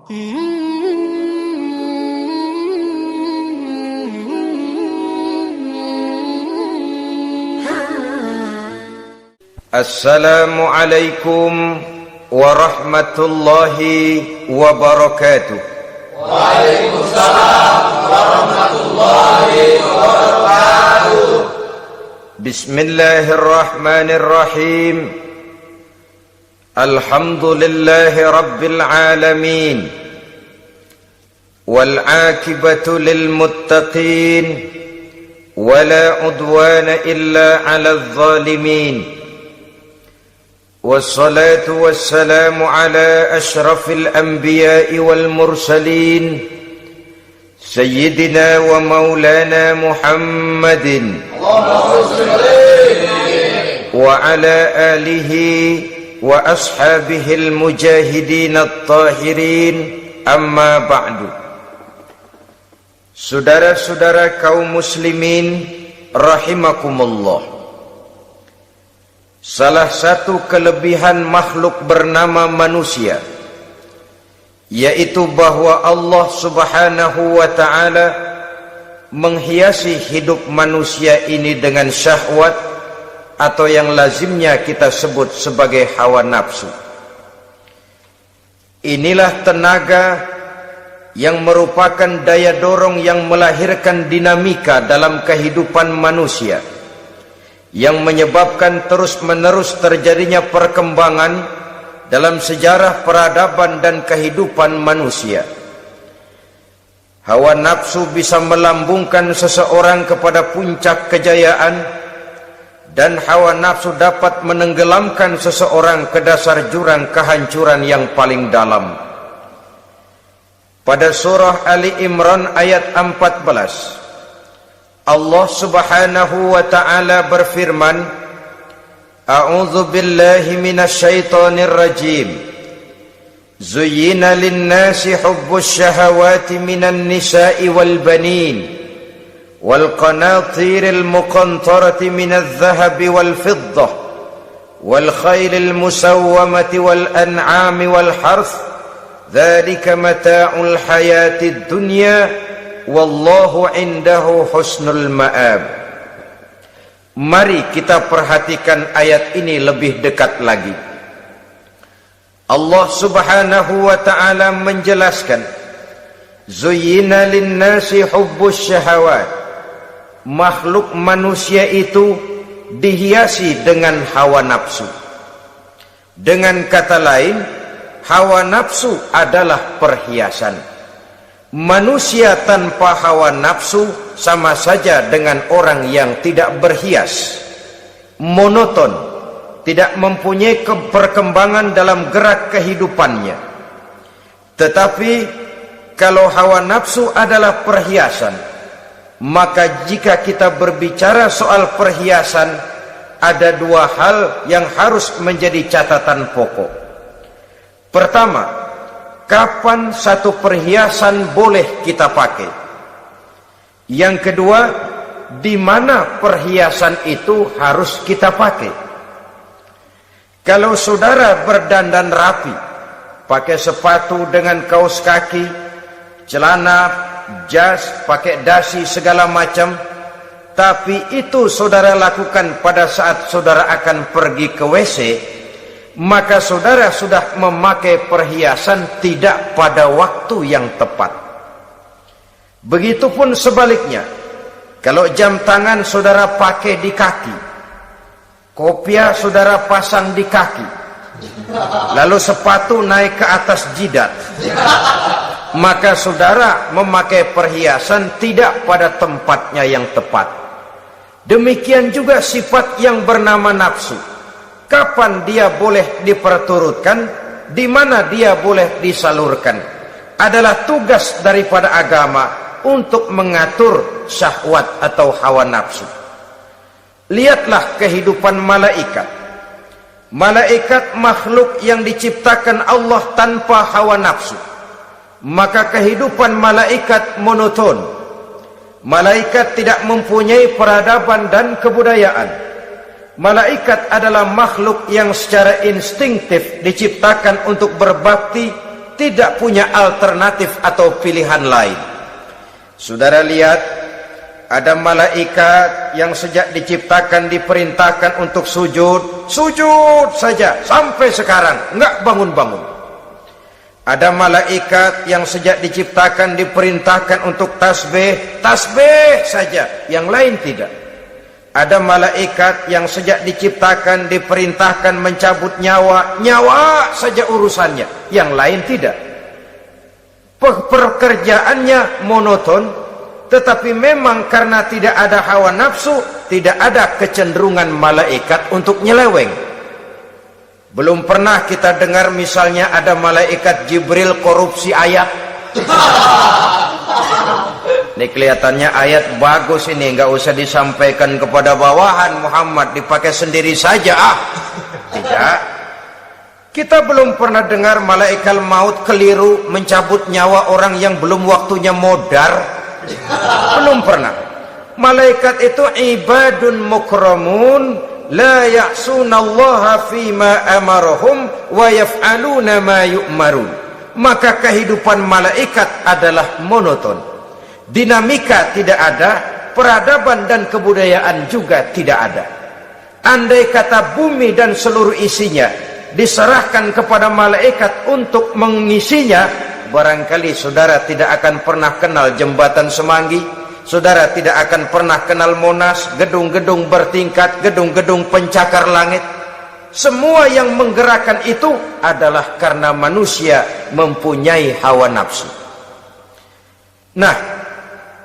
Assalamualaikum warahmatullahi wabarakatuh. Waalaikumsalam warahmatullahi wabarakatuh. Bismillahirrahmanirrahim. Alhamdulillahi rabbil alamin. Wal aqibatu lil muttaqin. Wala udwana illa 'alal zalimin. والصلاة والسلام على أشرف الأنبياء والمرسلين سيدنا ومولانا محمد وعلى آله وأصحابه المجاهدين الطاهرين أما بعد. Saudara-saudara kaum muslimin rahimakumullah. Salah satu kelebihan makhluk bernama manusia, yaitu bahwa Allah subhanahu wa ta'ala menghiasi hidup manusia ini dengan syahwat atau yang lazimnya kita sebut sebagai hawa nafsu. Inilah tenaga yang merupakan daya dorong yang melahirkan dinamika dalam kehidupan manusia, yang menyebabkan terus-menerus terjadinya perkembangan dalam sejarah peradaban dan kehidupan manusia. Hawa nafsu bisa melambungkan seseorang kepada puncak kejayaan, dan hawa nafsu dapat menenggelamkan seseorang ke dasar jurang kehancuran yang paling dalam. Pada surah Ali Imran ayat 14, Allah subhanahu wa ta'ala berfirman, A'udzu billahi minasyaitonir rajim. Zuyyina lin-nasi hubbus syahawati minan nisa'i wal banin wal qanatiril muqantarati minadh dhahabi wal fiddah wal khaylil musawwamati wal an'ami wal harth. Dzalika mata'ul hayatid dunya wallahu indahu husnul ma'ab. Mari kita perhatikan ayat ini lebih dekat lagi. Allah subhanahu wa ta'ala menjelaskan, Zuyyina linnasi hubbus syahawat. Makhluk manusia itu dihiasi dengan hawa nafsu. Dengan kata lain, hawa nafsu adalah perhiasan. Manusia tanpa hawa nafsu sama saja dengan orang yang tidak berhias, monoton, tidak mempunyai perkembangan dalam gerak kehidupannya. Tetapi kalau hawa nafsu adalah perhiasan, maka jika kita berbicara soal perhiasan, ada dua hal yang harus menjadi catatan pokok. Pertama, kapan satu perhiasan boleh kita pakai? Yang kedua, di mana perhiasan itu harus kita pakai? Kalau saudara berdandan rapi, pakai sepatu dengan kaos kaki, celana, jas, pakai dasi segala macam, tapi itu saudara lakukan pada saat saudara akan pergi ke WC, maka saudara sudah memakai perhiasan tidak pada waktu yang tepat. Begitupun sebaliknya, kalau jam tangan saudara pakai di kaki, kopiah saudara pasang di kaki, lalu sepatu naik ke atas jidat, maka saudara memakai perhiasan tidak pada tempatnya yang tepat. Demikian juga sifat yang bernama nafsu. Kapan dia boleh diperturutkan, di mana dia boleh disalurkan, adalah tugas daripada agama untuk mengatur syahwat atau hawa nafsu. Lihatlah kehidupan malaikat. Malaikat makhluk yang diciptakan Allah tanpa hawa nafsu. Maka kehidupan malaikat monoton. Malaikat tidak mempunyai peradaban dan kebudayaan. Malaikat adalah makhluk yang secara instinktif diciptakan untuk berbakti tidak punya alternatif atau pilihan lain. Saudara lihat, ada malaikat yang sejak diciptakan diperintahkan untuk sujud, sujud saja sampai sekarang enggak bangun-bangun. Ada malaikat yang sejak diciptakan diperintahkan untuk tasbih, tasbih saja, yang lain tidak. Ada malaikat yang sejak diciptakan diperintahkan mencabut nyawa, nyawa saja urusannya, yang lain tidak. Pekerjaannya monoton, tetapi memang karena tidak ada hawa nafsu, tidak ada kecenderungan malaikat untuk nyeleweng. Belum pernah kita dengar misalnya ada malaikat Jibril korupsi ayat. Ini kelihatannya ayat bagus ini, nggak usah disampaikan kepada bawahan Muhammad, dipakai sendiri saja. Tidak. Kita belum pernah dengar malaikat maut keliru mencabut nyawa orang yang belum waktunya modar. Belum pernah. Malaikat itu ibadun mukramun, la ya'sunallaha fima amarahum wa yaf'aluna ma yu'marun. Maka kehidupan malaikat adalah monoton. Dinamika tidak ada, peradaban dan kebudayaan juga tidak ada. Andai kata bumi dan seluruh isinya diserahkan kepada malaikat untuk mengisinya, barangkali saudara tidak akan pernah kenal jembatan Semanggi, saudara tidak akan pernah kenal Monas, gedung-gedung bertingkat, gedung-gedung pencakar langit. Semua yang menggerakkan itu adalah karena manusia mempunyai hawa nafsu. Nah,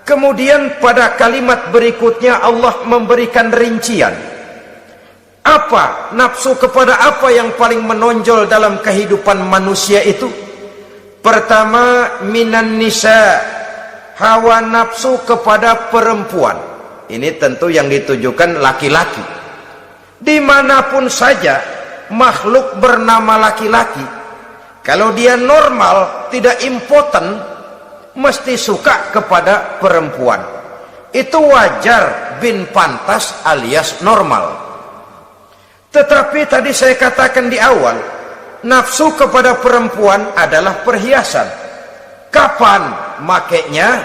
kemudian pada kalimat berikutnya Allah memberikan rincian. Apa nafsu kepada apa yang paling menonjol dalam kehidupan manusia itu? Pertama, minan nisa, hawa nafsu kepada perempuan. Ini tentu yang ditujukan laki-laki. Dimanapun saja makhluk bernama laki-laki, kalau dia normal, tidak impoten, mesti suka kepada perempuan. Itu wajar, bin pantas alias normal. Tetapi tadi saya katakan di awal, nafsu kepada perempuan adalah perhiasan. Kapan makainya,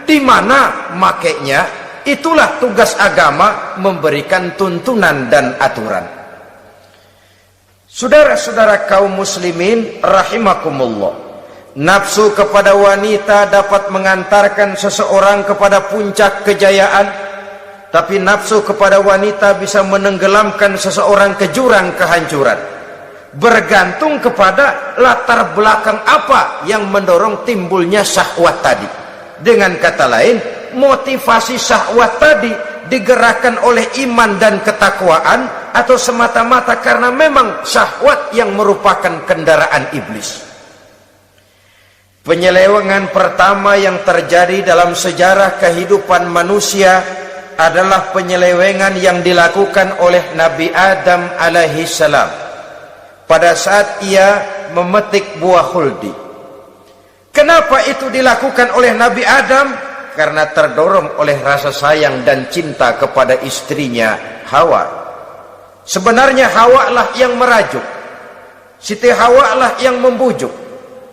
di mana makainya, itulah tugas agama memberikan tuntunan dan aturan. Saudara-saudara kaum muslimin rahimakumullah, nafsu kepada wanita dapat mengantarkan seseorang kepada puncak kejayaan, tapi nafsu kepada wanita bisa menenggelamkan seseorang ke jurang kehancuran. Bergantung kepada latar belakang apa yang mendorong timbulnya syahwat tadi. Dengan kata lain, motivasi syahwat tadi digerakkan oleh iman dan ketakwaan, atau semata-mata karena memang syahwat yang merupakan kendaraan iblis. Penyelewengan pertama yang terjadi dalam sejarah kehidupan manusia adalah penyelewengan yang dilakukan oleh Nabi Adam alaihi salam pada saat ia memetik buah khuldi. Kenapa itu dilakukan oleh Nabi Adam? Karena terdorong oleh rasa sayang dan cinta kepada istrinya Hawa. Sebenarnya Hawa lah yang merajuk, Siti Hawa lah yang membujuk,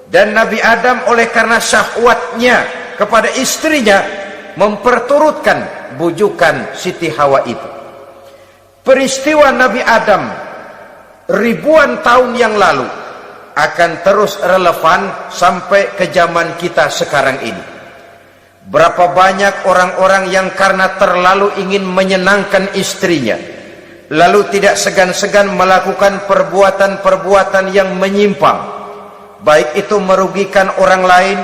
dan Nabi Adam oleh karena syahwatnya kepada istrinya memperturutkan bujukan Siti Hawa itu. Peristiwa Nabi Adam ribuan tahun yang lalu akan terus relevan sampai ke zaman kita sekarang ini. Berapa banyak orang-orang yang karena terlalu ingin menyenangkan istrinya, lalu tidak segan-segan melakukan perbuatan-perbuatan yang menyimpang, baik itu merugikan orang lain,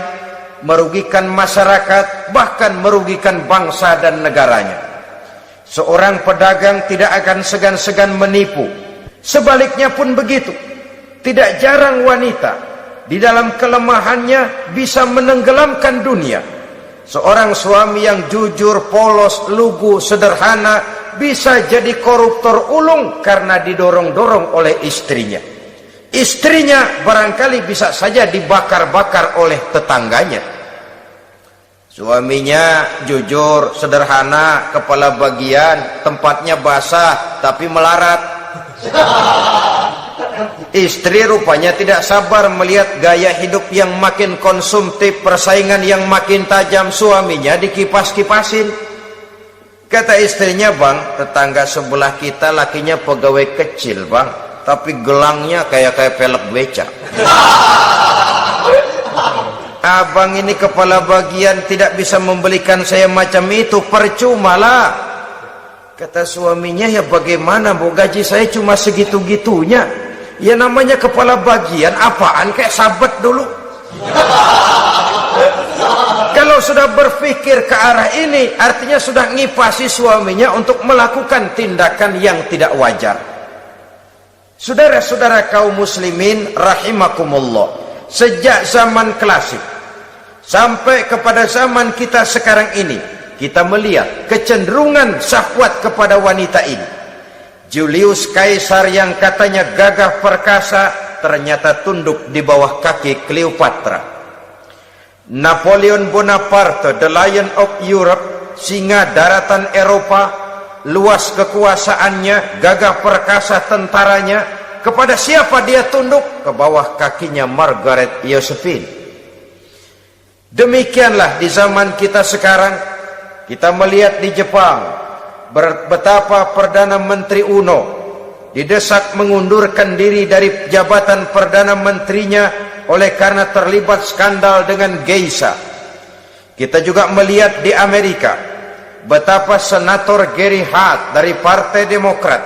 merugikan masyarakat, bahkan merugikan bangsa dan negaranya. Seorang pedagang tidak akan segan-segan menipu. Sebaliknya pun begitu. Tidak jarang wanita di dalam kelemahannya bisa menenggelamkan dunia. Seorang suami yang jujur, polos, lugu, sederhana bisa jadi koruptor ulung karena didorong-dorong oleh istrinya. Istrinya barangkali bisa saja dibakar-bakar oleh tetangganya. Suaminya jujur, sederhana, kepala bagian, tempatnya basah tapi melarat. Istri rupanya tidak sabar melihat gaya hidup yang makin konsumtif, persaingan yang makin tajam. Suaminya dikipas-kipasin. Kata istrinya, bang, tetangga sebelah kita lakinya pegawai kecil, bang, tapi gelangnya kayak pelek beca. Abang ini kepala bagian tidak bisa membelikan saya macam itu, percuma lah. Kata suaminya, ya bagaimana bu, gaji saya cuma segitu-gitunya. Ya namanya kepala bagian, apaan, kayak sabet dulu. Kalau sudah berpikir ke arah ini, artinya sudah ngipasi suaminya untuk melakukan tindakan yang tidak wajar. Saudara-saudara kaum muslimin rahimakumullah, sejak zaman klasik sampai kepada zaman kita sekarang ini, kita melihat kecenderungan syahwat kepada wanita ini. Julius Caesar yang katanya gagah perkasa, ternyata tunduk di bawah kaki Cleopatra. Napoleon Bonaparte, the Lion of Europe, singa daratan Eropa, luas kekuasaannya, gagah perkasa tentaranya, kepada siapa dia tunduk? Ke bawah kakinya Margaret Josephine. Demikianlah di zaman kita sekarang, kita melihat di Jepang, betapa Perdana Menteri Uno didesak mengundurkan diri dari jabatan Perdana Menterinya oleh karena terlibat skandal dengan geisha. Kita juga melihat di Amerika betapa Senator Gary Hart dari Partai Demokrat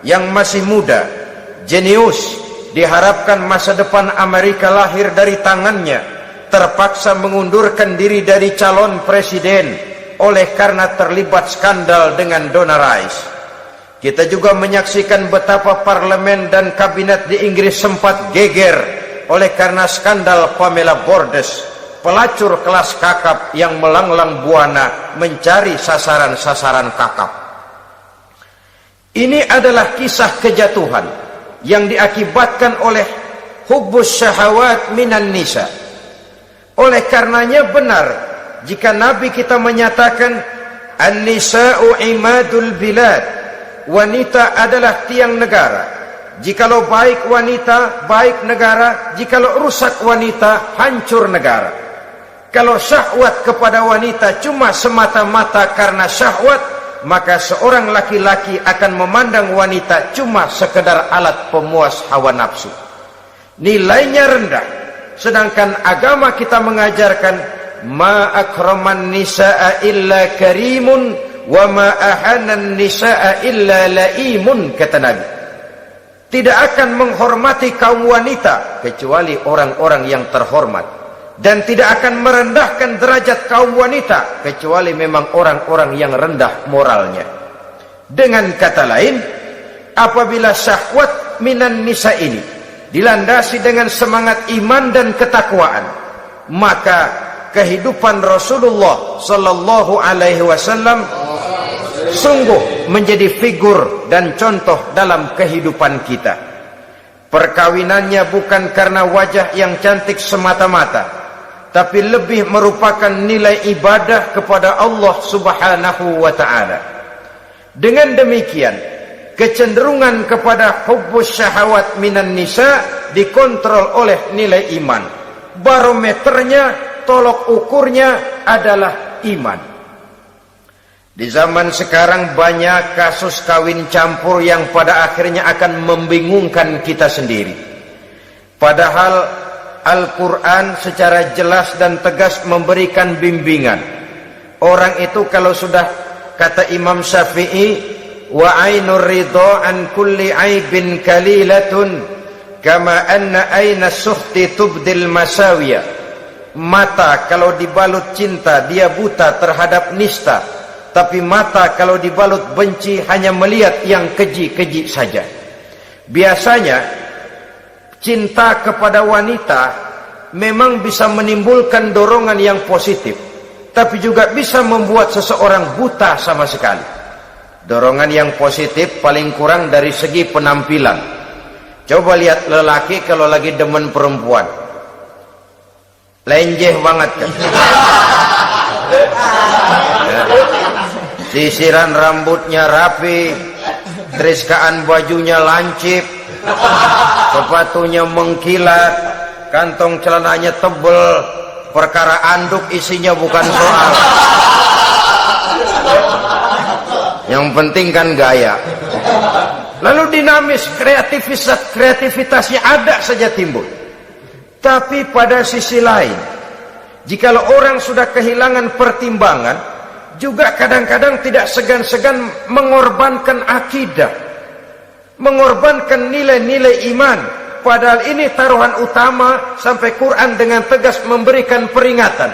yang masih muda, jenius, diharapkan masa depan Amerika lahir dari tangannya, terpaksa mengundurkan diri dari calon presiden oleh karena terlibat skandal dengan Donna Rice. Kita juga menyaksikan betapa parlemen dan kabinet di Inggris sempat geger oleh karena skandal Pamela Bordes, pelacur kelas kakap yang melanglang buana mencari sasaran-sasaran kakap. Ini adalah kisah kejatuhan yang diakibatkan oleh hubbus syahawat minan nisa. Oleh karenanya benar jika Nabi kita menyatakan an-nisa'u imadul bilad, wanita adalah tiang negara. Jikalau baik wanita, baik negara. Jikalau rusak wanita, hancur negara. Kalau syahwat kepada wanita cuma semata-mata karena syahwat, maka seorang laki-laki akan memandang wanita cuma sekedar alat pemuas hawa nafsu. Nilainya rendah. Sedangkan agama kita mengajarkan ma akraman nisaa illa karimun wa ma ahanan nisaa illa laimun, kata Nabi. Tidak akan menghormati kaum wanita kecuali orang-orang yang terhormat, dan tidak akan merendahkan derajat kaum wanita kecuali memang orang-orang yang rendah moralnya. Dengan kata lain, apabila syahwat minan nisa ini dilandasi dengan semangat iman dan ketakwaan, maka kehidupan Rasulullah sallallahu alaihi wasallam sungguh menjadi figur dan contoh dalam kehidupan kita. Perkawinannya bukan karena wajah yang cantik semata-mata, tapi lebih merupakan nilai ibadah kepada Allah Subhanahu wa ta'ala. Dengan demikian, kecenderungan kepada hubbus syahawat minan nisa dikontrol oleh nilai iman. Barometernya, tolok ukurnya adalah iman. Di zaman sekarang banyak kasus kawin campur yang pada akhirnya akan membingungkan kita sendiri. Padahal Al-Quran secara jelas dan tegas memberikan bimbingan. Orang itu kalau sudah, kata Imam Syafi'i, wa ainur ridha an kulli aibin kalilatun kama anna aina suhti tubdil masawiya. Mata kalau dibalut cinta dia buta terhadap nista, tapi mata kalau dibalut benci hanya melihat yang keji-keji saja. Biasanya cinta kepada wanita memang bisa menimbulkan dorongan yang positif, tapi juga bisa membuat seseorang buta sama sekali. Dorongan yang positif paling kurang dari segi penampilan. Coba lihat lelaki kalau lagi demen perempuan, lenjeh banget kan. Sisiran rambutnya rapi, teriskaan bajunya lancip, sepatunya mengkilat, kantong celananya tebel, perkara anduk isinya bukan soal. Yang penting kan gaya. Lalu dinamis, kreativitasnya ada saja timbul. Tapi pada sisi lain, jikalau orang sudah kehilangan pertimbangan, juga kadang-kadang tidak segan-segan mengorbankan akidah, mengorbankan nilai-nilai iman. Padahal ini taruhan utama, sampai Quran dengan tegas memberikan peringatan.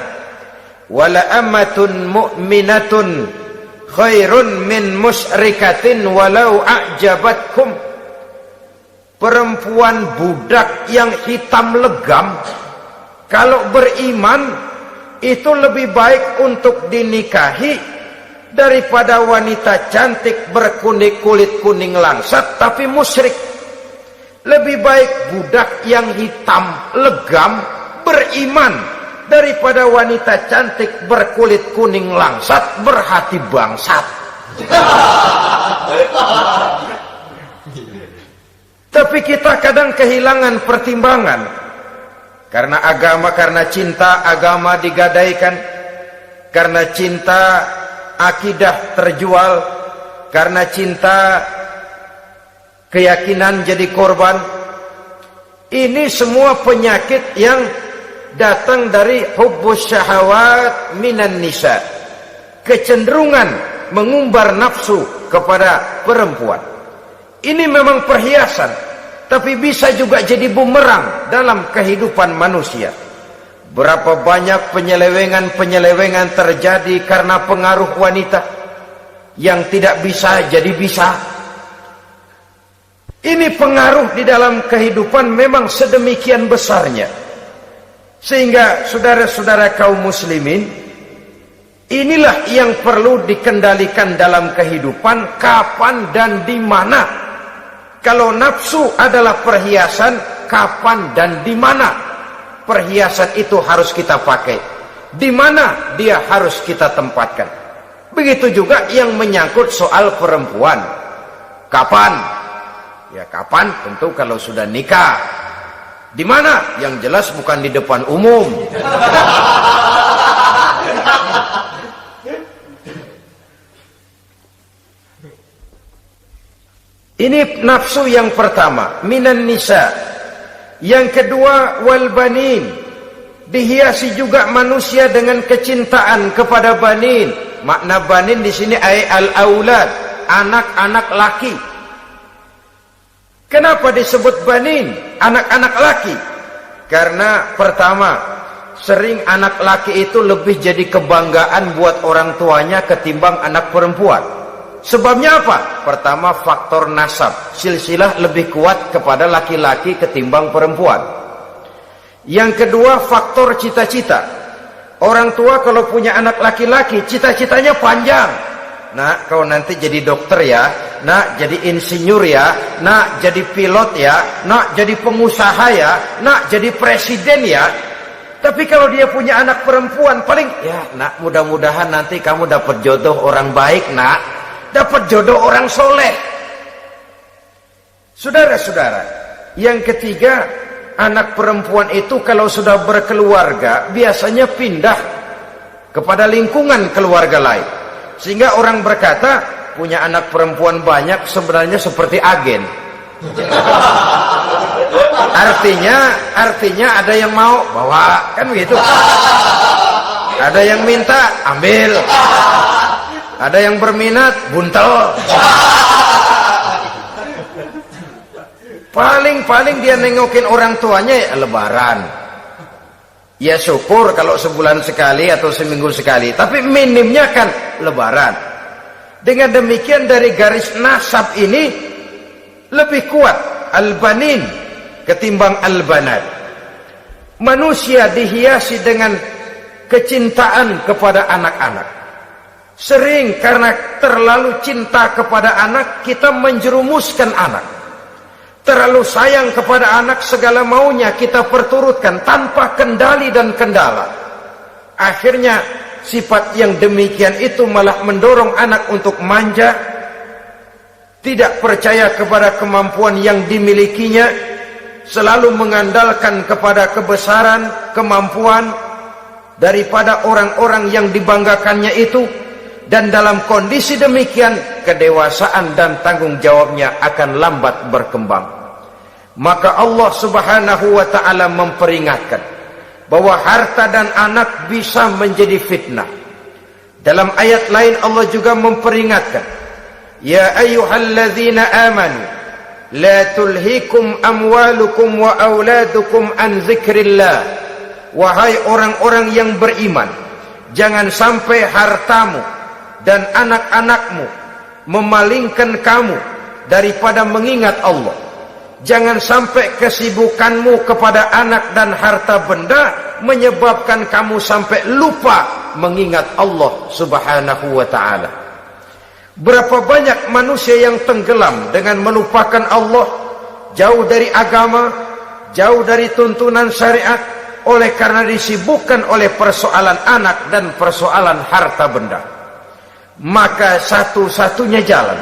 Wala ammatun mu'minatun khairun min musyrikatin walau a'jabatkum. Perempuan budak yang hitam legam, kalau beriman itu lebih baik untuk dinikahi daripada wanita cantik berkulit kuning langsat tapi musyrik. Lebih baik budak yang hitam legam beriman daripada wanita cantik berkulit kuning langsat berhati bangsat. Tapi kita kadang kehilangan pertimbangan. Karena agama, karena cinta agama digadaikan, karena cinta akidah terjual, karena cinta keyakinan jadi korban. Ini semua penyakit yang datang dari hubbus syahawat minan nisa, kecenderungan mengumbar nafsu kepada perempuan. Ini memang perhiasan, tapi bisa juga jadi bumerang dalam kehidupan manusia. Berapa banyak penyelewengan terjadi karena pengaruh wanita yang tidak bisa jadi bisa. Ini pengaruh di dalam kehidupan memang sedemikian besarnya, sehingga saudara-saudara kaum muslimin, inilah yang perlu dikendalikan dalam kehidupan, kapan dan di mana. Kalau nafsu adalah perhiasan, kapan dan di mana perhiasan itu harus kita pakai, di mana dia harus kita tempatkan. Begitu juga yang menyangkut soal perempuan. Kapan? Ya kapan tentu kalau sudah nikah. Di mana? Yang jelas bukan di depan umum. Ini nafsu yang pertama, minan nisa. Yang kedua, wal banin. Dihiasi juga manusia dengan kecintaan kepada banin. Makna banin di sini ay al-aulad, anak-anak laki. Kenapa disebut banin, anak-anak laki? Karena pertama, sering anak laki itu lebih jadi kebanggaan buat orang tuanya ketimbang anak perempuan. Sebabnya apa? Pertama, faktor nasab, silsilah lebih kuat kepada laki-laki ketimbang perempuan. Yang kedua, faktor cita-cita. Orang tua kalau punya anak laki-laki, cita-citanya panjang. Nak, kau nanti jadi dokter ya, nak jadi insinyur ya, nak jadi pilot ya, nak jadi pengusaha ya, nak jadi presiden ya. Tapi kalau dia punya anak perempuan, paling ya nak, mudah-mudahan nanti kamu dapat jodoh orang baik nak, dapat jodoh orang soleh. Saudara-saudara, yang ketiga, anak perempuan itu kalau sudah berkeluarga biasanya pindah kepada lingkungan keluarga lain, sehingga orang berkata punya anak perempuan banyak sebenarnya seperti agen. Artinya ada yang mau bawa, kan begitu. Ada yang minta ambil, ada yang berminat buntel. Paling dia nengokin orang tuanya ya lebaran. Ya syukur kalau sebulan sekali atau seminggu sekali, tapi minimnya kan lebaran. Dengan demikian dari garis nasab ini lebih kuat al-banin ketimbang al-banat. Manusia dihiasi dengan kecintaan kepada anak-anak. Sering karena terlalu cinta kepada anak, kita menjerumuskan anak. Terlalu sayang kepada anak, segala maunya kita perturutkan tanpa kendali dan kendala. Akhirnya sifat yang demikian itu malah mendorong anak untuk manja, tidak percaya kepada kemampuan yang dimilikinya, selalu mengandalkan kepada kebesaran, kemampuan daripada orang-orang yang dibanggakannya itu, dan dalam kondisi demikian kedewasaan dan tanggung jawabnya akan lambat berkembang. Maka Allah Subhanahu wa ta'ala memperingatkan bahwa harta dan anak bisa menjadi fitnah. Dalam ayat lain Allah juga memperingatkan, ya ayyuhalladzina amanu la tulhikum amwalukum wa auladukum an dzikrillah. Wahai orang-orang yang beriman, jangan sampai hartamu dan anak-anakmu memalingkan kamu daripada mengingat Allah. Jangan sampai kesibukanmu kepada anak dan harta benda menyebabkan kamu sampai lupa mengingat Allah Subhanahu wa ta'ala. Berapa banyak manusia yang tenggelam dengan melupakan Allah, jauh dari agama, jauh dari tuntunan syariat, oleh karena disibukkan oleh persoalan anak dan persoalan harta benda. Maka satu-satunya jalan,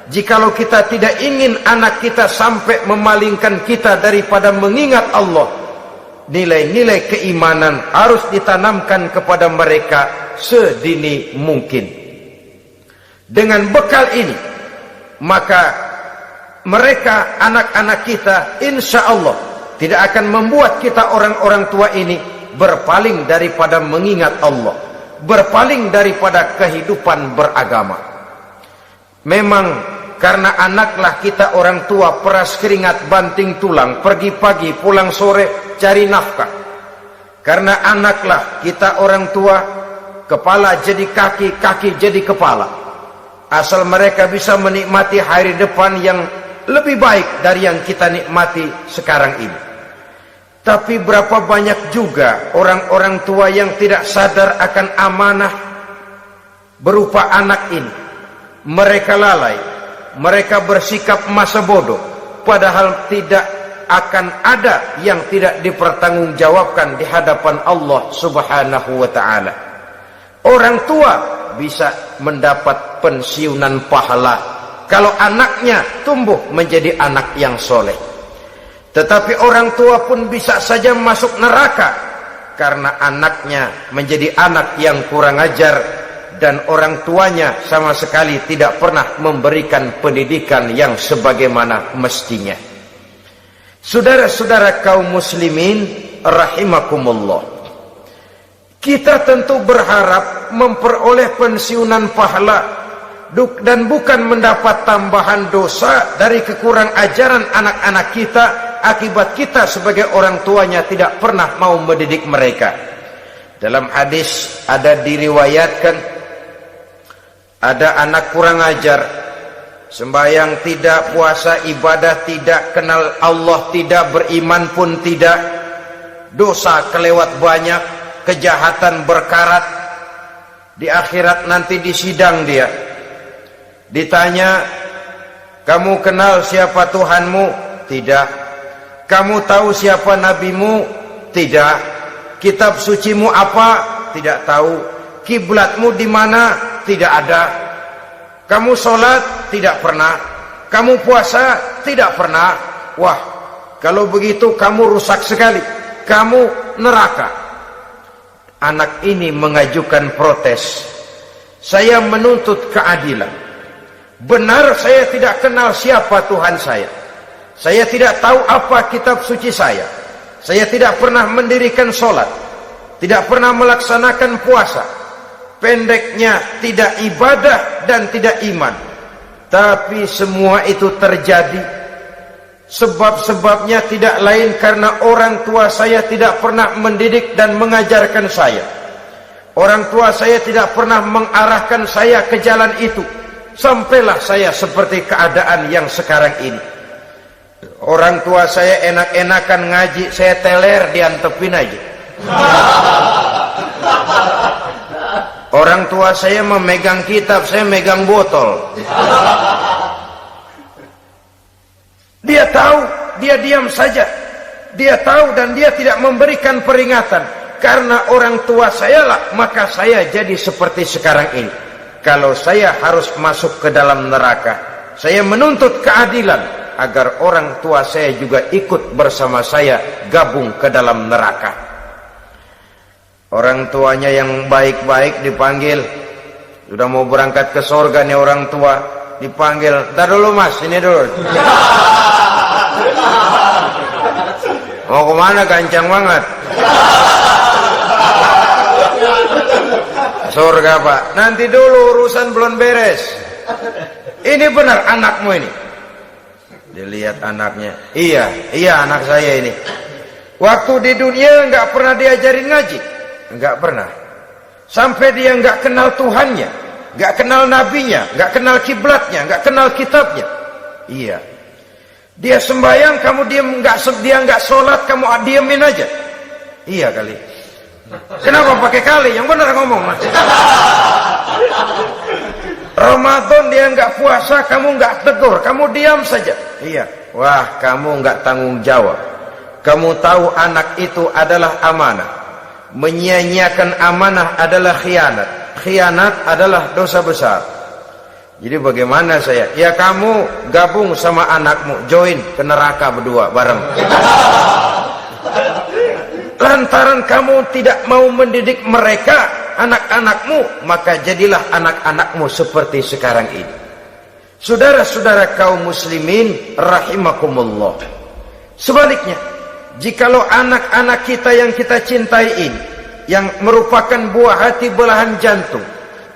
jikalau kita tidak ingin anak kita sampai memalingkan kita daripada mengingat Allah, nilai-nilai keimanan harus ditanamkan kepada mereka sedini mungkin. Dengan bekal ini, maka mereka, anak-anak kita, insya Allah tidak akan membuat kita orang-orang tua ini berpaling daripada mengingat Allah, berpaling daripada kehidupan beragama. Memang karena anaklah kita orang tua peras keringat banting tulang, pergi pagi pulang sore cari nafkah. Karena anaklah kita orang tua, kepala jadi kaki, kaki jadi kepala. Asal mereka bisa menikmati hari depan yang lebih baik dari yang kita nikmati sekarang ini. Tapi berapa banyak juga orang-orang tua yang tidak sadar akan amanah berupa anak ini. Mereka lalai, mereka bersikap masa bodoh, padahal tidak akan ada yang tidak dipertanggungjawabkan di hadapan Allah Subhanahu wa ta'ala. Orang tua bisa mendapat pensiunan pahala kalau anaknya tumbuh menjadi anak yang soleh. Tetapi orang tua pun bisa saja masuk neraka karena anaknya menjadi anak yang kurang ajar dan orang tuanya sama sekali tidak pernah memberikan pendidikan yang sebagaimana mestinya. Saudara-saudara kaum muslimin rahimakumullah, kita tentu berharap memperoleh pensiunan pahala dan bukan mendapat tambahan dosa dari kekurang ajaran anak-anak kita akibat kita sebagai orang tuanya tidak pernah mau mendidik mereka. Dalam hadis ada diriwayatkan, ada anak kurang ajar, sembahyang tidak, puasa ibadah tidak, kenal Allah tidak, beriman pun tidak, dosa kelewat banyak, kejahatan berkarat. Di akhirat nanti disidang dia, ditanya, kamu kenal siapa Tuhanmu? Tidak. Kamu tahu siapa nabimu? Tidak. Kitab sucimu apa? Tidak tahu. Kiblatmu di mana? Tidak ada. Kamu sholat? Tidak pernah. Kamu puasa? Tidak pernah. Wah, kalau begitu kamu rusak sekali, kamu neraka. Anak ini mengajukan protes. Saya menuntut keadilan. Benar saya tidak kenal siapa Tuhan saya. Saya tidak tahu apa kitab suci saya. Saya tidak pernah mendirikan sholat, tidak pernah melaksanakan puasa. Pendeknya tidak ibadah dan tidak iman. Tapi semua itu terjadi sebab-sebabnya tidak lain karena orang tua saya tidak pernah mendidik dan mengajarkan saya. Orang tua saya tidak pernah mengarahkan saya ke jalan itu. Sampailah saya seperti keadaan yang sekarang ini. Orang tua saya enak-enakan ngaji, saya teler diantepin aja. Orang tua saya memegang kitab, saya megang botol. Dia tahu, dia diam saja. Dia tahu dan dia tidak memberikan peringatan. Karena orang tua saya lah, maka saya jadi seperti sekarang ini. Kalau saya harus masuk ke dalam neraka, saya menuntut keadilan agar orang tua saya juga ikut bersama saya gabung ke dalam neraka. Orang tuanya yang baik-baik dipanggil, sudah mau berangkat ke surga nih orang tua, dipanggil, "Ntar dulu mas, ini dulu." "Mau kemana? Gancang banget." "Surga pak." "Nanti dulu, urusan belum beres." "Ini benar anakmu ini?" Dilihat anaknya, iya anak saya ini. Waktu di dunia nggak pernah diajarin ngaji, nggak pernah. Sampai dia nggak kenal Tuhannya, nggak kenal nabinya, nggak kenal kiblatnya, nggak kenal kitabnya. Iya. Dia sembahyang, kamu dia nggak sholat, kamu diemin aja. Iya kali. Kenapa pakai kali? Yang benar ngomong. Ramadan dia nggak puasa, kamu nggak tegur, kamu diam saja. Iya. Wah, kamu nggak tanggung jawab. Kamu tahu anak itu adalah amanah. Menyia-nyiakan amanah adalah khianat. Khianat adalah dosa besar. Jadi bagaimana saya? Ya kamu gabung sama anakmu, join ke neraka berdua bareng. Lantaran kamu tidak mau mendidik mereka, anak-anakmu, maka jadilah anak-anakmu seperti sekarang ini. Saudara-saudara kaum muslimin rahimakumullah. Sebaliknya, jikalau anak-anak kita yang kita cintai ini, yang merupakan buah hati belahan jantung,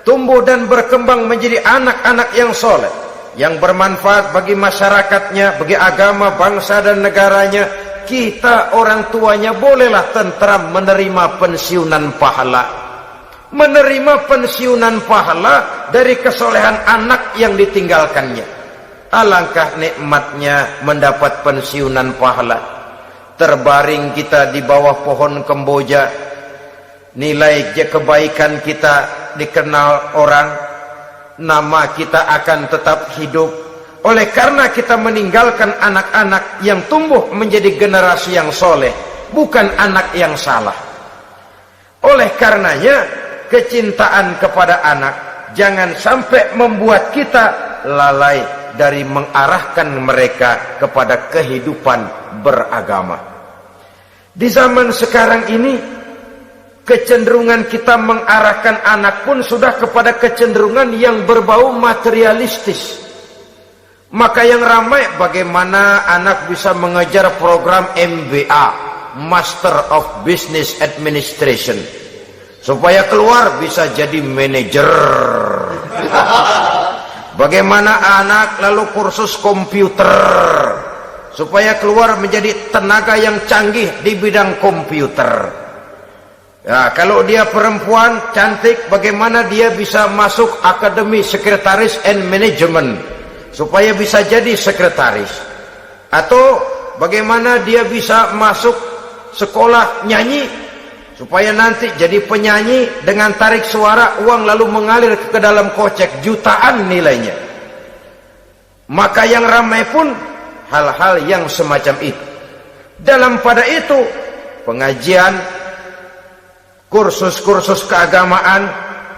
tumbuh dan berkembang menjadi anak-anak yang soleh, yang bermanfaat bagi masyarakatnya, bagi agama, bangsa dan negaranya, kita orang tuanya bolehlah tentram menerima pensiunan pahala. Menerima pensiunan pahala dari kesolehan anak yang ditinggalkannya. Alangkah nikmatnya mendapat pensiunan pahala. Terbaring kita di bawah pohon kemboja, nilai kebaikan kita dikenal orang, nama kita akan tetap hidup. Oleh karena kita meninggalkan anak-anak yang tumbuh menjadi generasi yang soleh, bukan anak yang salah. Oleh karenanya, kecintaan kepada anak jangan sampai membuat kita lalai dari mengarahkan mereka kepada kehidupan beragama. Di zaman sekarang ini, kecenderungan kita mengarahkan anak pun sudah kepada kecenderungan yang berbau materialistis. Maka yang ramai bagaimana anak bisa mengejar program MBA, Master of Business Administration, supaya keluar bisa jadi manajer. Bagaimana anak lalu kursus komputer, supaya keluar menjadi tenaga yang canggih di bidang komputer. Ya, kalau dia perempuan cantik, bagaimana dia bisa masuk akademi sekretaris and management, supaya bisa jadi sekretaris. Atau bagaimana dia bisa masuk sekolah nyanyi, supaya nanti jadi penyanyi dengan tarik suara, uang lalu mengalir ke dalam kocek jutaan nilainya. Maka yang ramai pun hal-hal yang semacam itu. Dalam pada itu, pengajian, kursus-kursus keagamaan,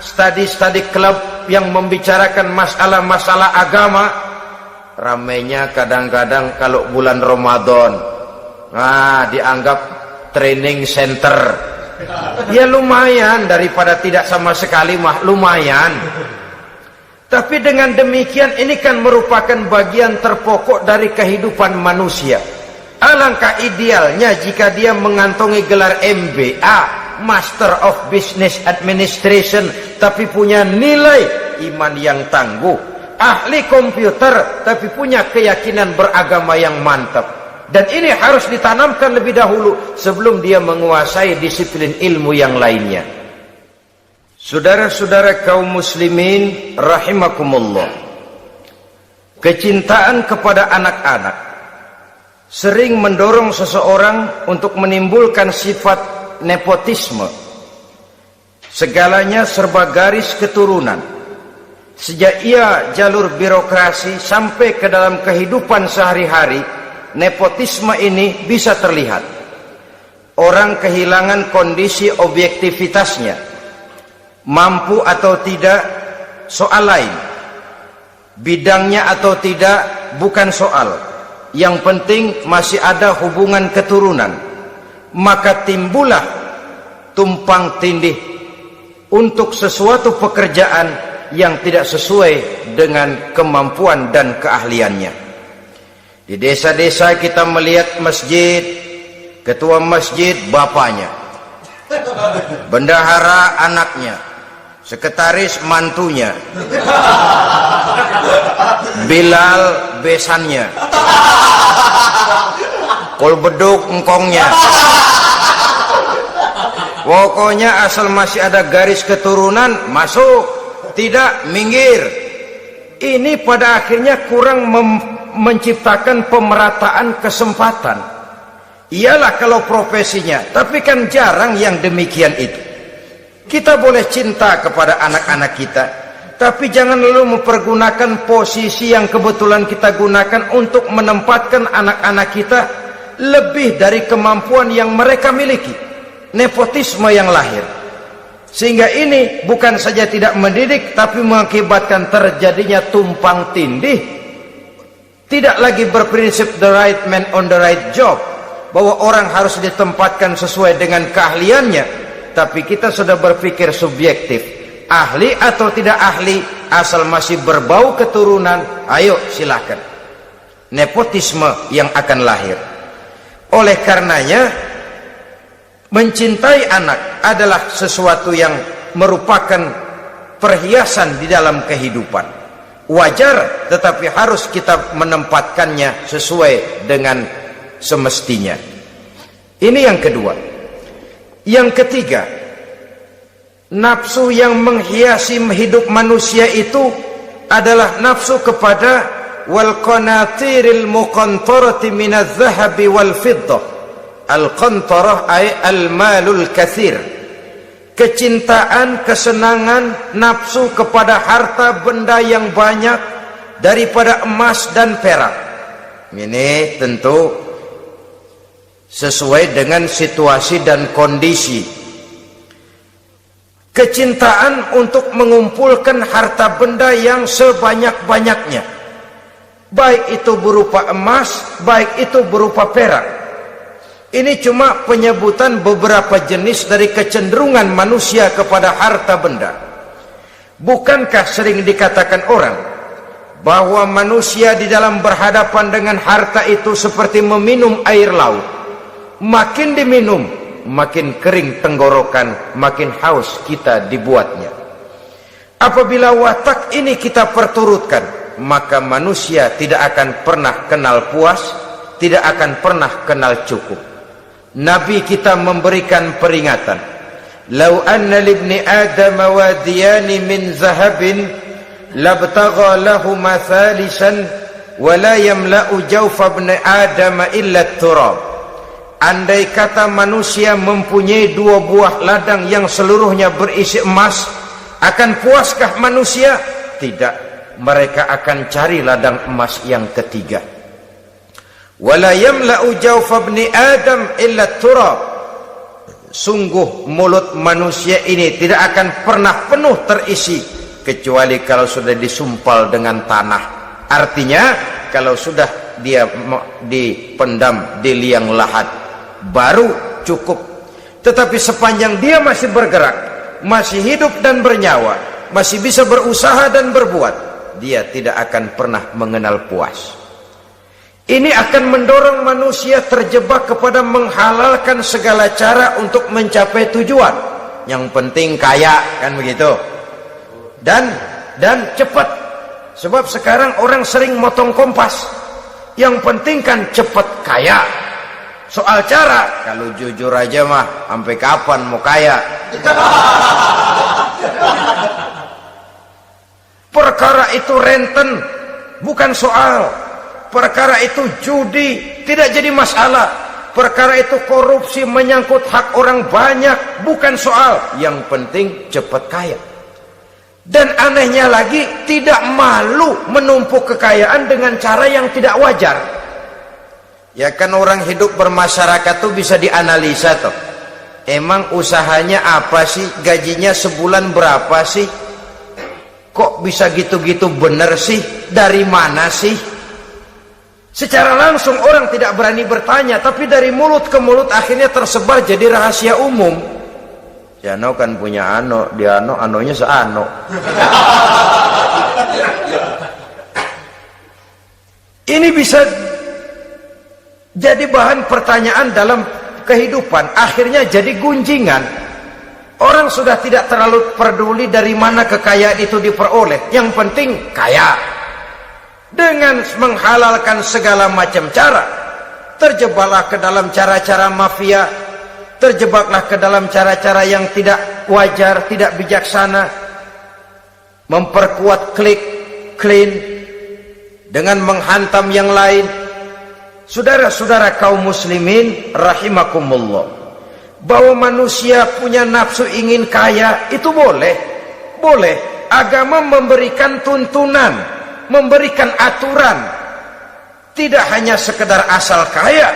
studi-studi klub yang membicarakan masalah-masalah agama, ramainya kadang-kadang kalau bulan Ramadan, dianggap training center. Ya lumayan, daripada tidak sama sekali mah lumayan. Tapi dengan demikian ini kan merupakan bagian terpokok dari kehidupan manusia. Alangkah idealnya jika dia mengantongi gelar MBA, Master of Business Administration, tapi punya nilai iman yang tangguh, ahli komputer tapi punya keyakinan beragama yang mantap. Dan ini harus ditanamkan lebih dahulu sebelum dia menguasai disiplin ilmu yang lainnya. Saudara-saudara kaum muslimin rahimakumullah, kecintaan kepada anak-anak sering mendorong seseorang untuk menimbulkan sifat nepotisme. Segalanya serba garis keturunan. Sejak ia jalur birokrasi sampai ke dalam kehidupan sehari-hari, nepotisme ini bisa terlihat. Orang kehilangan kondisi objektivitasnya. Mampu atau tidak soal lain. bidangnya atau tidak bukan soal. Yang penting masih ada hubungan keturunan. Maka timbullah tumpang tindih untuk sesuatu pekerjaan yang tidak sesuai dengan kemampuan dan keahliannya. Di desa-desa kita melihat masjid, ketua masjid bapaknya, bendahara anaknya, sekretaris mantunya, Bilal besannya, kolbeduk engkongnya. Pokoknya asal masih ada garis keturunan, masuk, tidak minggir. Ini pada akhirnya kurang menciptakan pemerataan kesempatan. Iyalah kalau profesinya, tapi kan jarang yang demikian itu. Kita boleh cinta kepada anak-anak kita, tapi jangan lalu mempergunakan posisi yang kebetulan kita gunakan untuk menempatkan anak-anak kita lebih dari kemampuan yang mereka miliki. Nepotisme yang lahir, sehingga ini bukan saja tidak mendidik, tapi mengakibatkan terjadinya tumpang tindih. Tidak lagi berprinsip the right man on the right job, bahwa orang harus ditempatkan sesuai dengan keahliannya, tapi kita sudah berpikir subjektif, ahli atau tidak ahli, asal masih berbau keturunan, ayo silakan. Nepotisme yang akan lahir. Oleh karenanya, mencintai anak adalah sesuatu yang merupakan perhiasan di dalam kehidupan. Wajar, tetapi harus kita menempatkannya sesuai dengan semestinya. Ini yang kedua. Yang ketiga, nafsu yang menghiasi hidup manusia itu adalah nafsu kepada wal qanatiril muqantarati minadz zahabi wal fiddah. Al-qantarah ay al-malul katsir. Kecintaan, kesenangan, nafsu kepada harta benda yang banyak daripada emas dan perak. Ini tentu sesuai dengan situasi dan kondisi. Kecintaan untuk mengumpulkan harta benda yang sebanyak-banyaknya, baik itu berupa emas, baik itu berupa perak. Ini cuma penyebutan beberapa jenis dari kecenderungan manusia kepada harta benda. Bukankah sering dikatakan orang bahwa manusia di dalam berhadapan dengan harta itu seperti meminum air laut. Makin diminum, makin kering tenggorokan, makin haus kita dibuatnya. Apabila watak ini kita perturutkan, maka manusia tidak akan pernah kenal puas, tidak akan pernah kenal cukup. Nabi kita memberikan peringatan, "Lau anna libni Adam wadiyani min zahabin labtagha lahuma thalisan wa la yamla'u jawfa ibni Adam illa turab." Andai kata manusia mempunyai dua buah ladang yang seluruhnya berisi emas, akan puaskah manusia? Tidak, mereka akan cari ladang emas yang ketiga. Wala yamla'u jawfa ibni Adam illa turab. Sungguh mulut manusia ini tidak akan pernah penuh terisi kecuali kalau sudah disumpal dengan tanah. Artinya kalau sudah dia dipendam di liang lahat baru cukup. Tetapi sepanjang dia masih bergerak, masih hidup dan bernyawa, masih bisa berusaha dan berbuat, dia tidak akan pernah mengenal puas. Ini akan mendorong manusia terjebak kepada menghalalkan segala cara untuk mencapai tujuan. Yang penting kaya, kan begitu. Dan cepat. Sebab sekarang orang sering motong kompas. Yang penting kan cepat kaya. Soal cara, kalau jujur aja mah, sampai kapan mau kaya? Perkara itu renten, bukan soal. Perkara itu judi, tidak jadi masalah. Perkara itu korupsi, menyangkut hak orang banyak, bukan soal. Yang penting cepat kaya. Dan anehnya lagi, tidak malu menumpuk kekayaan dengan cara yang tidak wajar. Ya kan orang hidup bermasyarakat tuh bisa dianalisa tuh. Emang usahanya apa sih? Gajinya sebulan berapa sih? Kok bisa gitu-gitu bener sih? Dari mana sih? Secara langsung orang tidak berani bertanya, tapi dari mulut ke mulut akhirnya tersebar jadi rahasia umum. Si Ano kan punya ano, dia anonya seano. Ini bisa jadi bahan pertanyaan dalam kehidupan, akhirnya jadi gunjingan. Orang sudah tidak terlalu peduli dari mana kekayaan itu diperoleh, yang penting kaya. Dengan menghalalkan segala macam cara, terjebaklah ke dalam cara-cara mafia, terjebaklah ke dalam cara-cara yang tidak wajar, tidak bijaksana, memperkuat klik, clean, dengan menghantam yang lain. Saudara-saudara kaum muslimin rahimakumullah, bahwa manusia punya nafsu ingin kaya itu boleh. Agama memberikan tuntunan, memberikan aturan. Tidak hanya sekedar asal kaya,